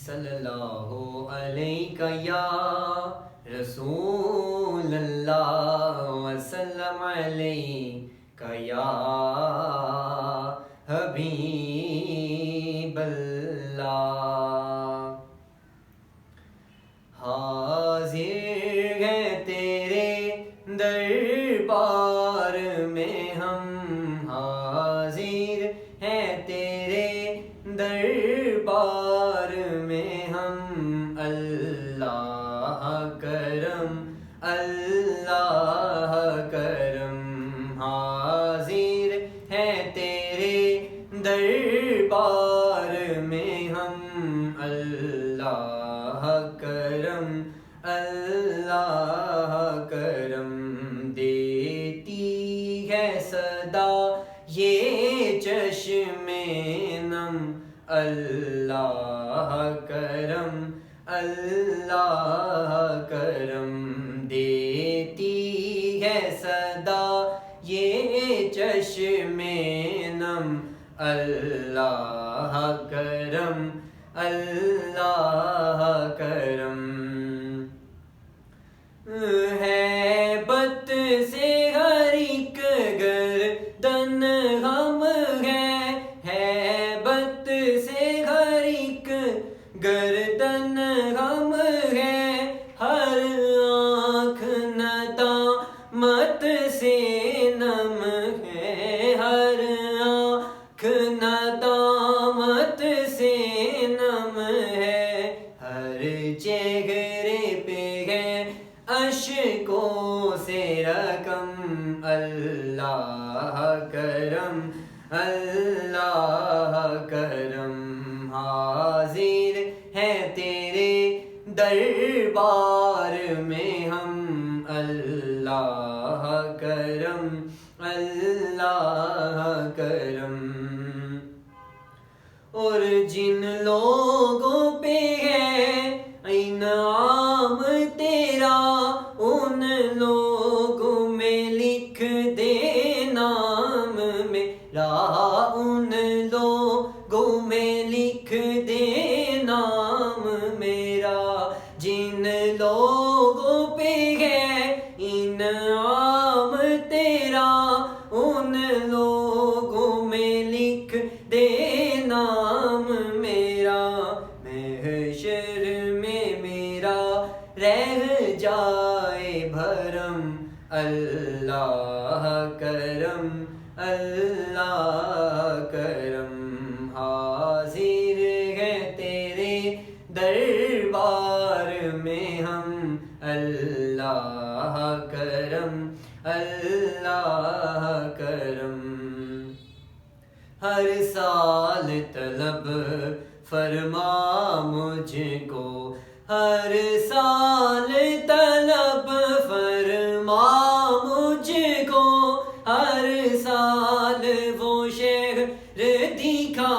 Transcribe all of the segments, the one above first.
صلی اللہ علیہ یا رسول اللہ وسلم علیہ یا حبیب اللہ۔ حاضر ہیں تیرے دربار میں ہم، حاضر ہیں تیرے دربار میں ہم، اللہ کرم اللہ کرم۔ حاضر ہیں تیرے دربار میں ہم، اللہ کرم اللہ کرم۔ دیتی ہے صدا یہ چشم نم، اللہ کرم اللہ کرم۔ دیتی ہے صدا یہ چشم نم، اللہ کرم اللہ کرم۔ ہیبت سے ہر ایک گردن ہم ہے، ہیبت سے ہر ایک گردن ہم ہے، ہر آنکھ ندامت سے نم ہے، ہر آنکھ ندامت سے نم ہے، ہر چہرے پہ ہے اشکوں سے رقم، اللہ کرم اللہ کرم۔ حاضر ہے تیرے دربار میں ہم، اللہ کرم اللہ کرم۔ اور جن لوگوں پہ ہے انعام تیرا، ان لوگوں میں لکھ دے نام میرا، ان لوگوں میں لکھ دے نام میرا۔ جن لوگوں پہ ہے انعام تیرا، ان لوگوں میں لکھ دے نام میرا۔ محشر میں میرا رہ جائے بھرم، اللہ کرم اللہ کرم۔ حاضر ہے تیرے دربار میں ہم، اللہ کرم اللہ کرم۔ ہر سال طلب فرما مجھ کو، ہر سال طلب فرما مجھ کو، ہر سال وہ شہر دکھا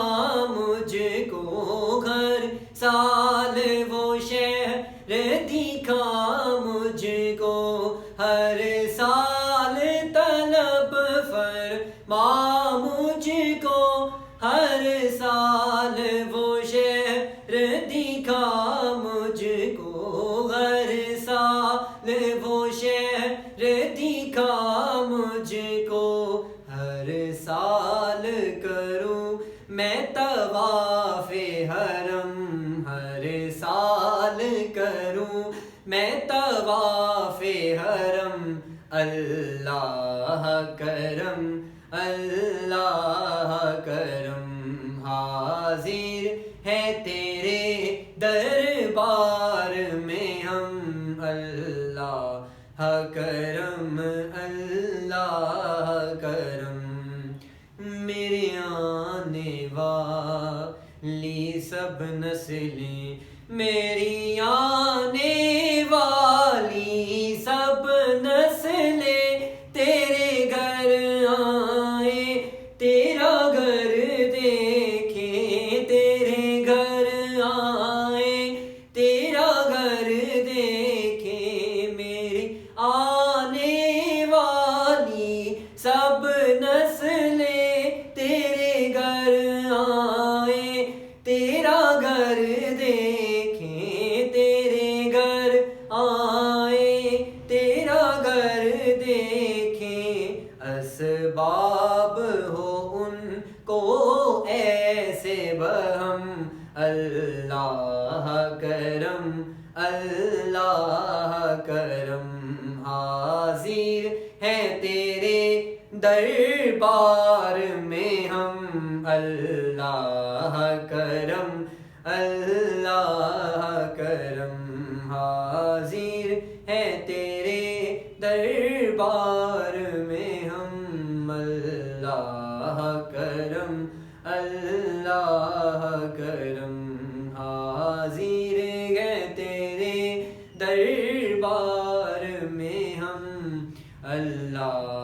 مجھ کو، ہر سال وہ شہر دکھا مجھ کو، ہر سال طلب فرما مجھ کو، ہر سال وہ شہر دکھا مجھ کو، ہر سال وہ شہر دکھا مجھ کو۔ ہر سال کروں میں طواف حرم، ہر سال کروں میں طواف حرم، اللہ کرم اللہ کرم۔ حاضر ہے تیرے دربار میں ہم، اللہ کرم اللہ کرم۔ میرے آنے والی سب نسلیں، میری آنے والی سب نسلیں تیرے گھر آئیں، تیرا گھر دیکھیں، تیرے گھر آئیں، تیرا گھر دیکھیں۔ میری آنے والی سب نسلیں تیرے گھر آئیں، تیرا گھر دیکھیں۔ اللہ کرم اللہ کرم حاضر ہے تیرے دربار میں ہم اللہ کرم اللہ کرم حاضر ہے تیرے دربار میں ہم اللہ کرم اللہ کرم حاضر ہے تیرے دربار میں ہم اللہ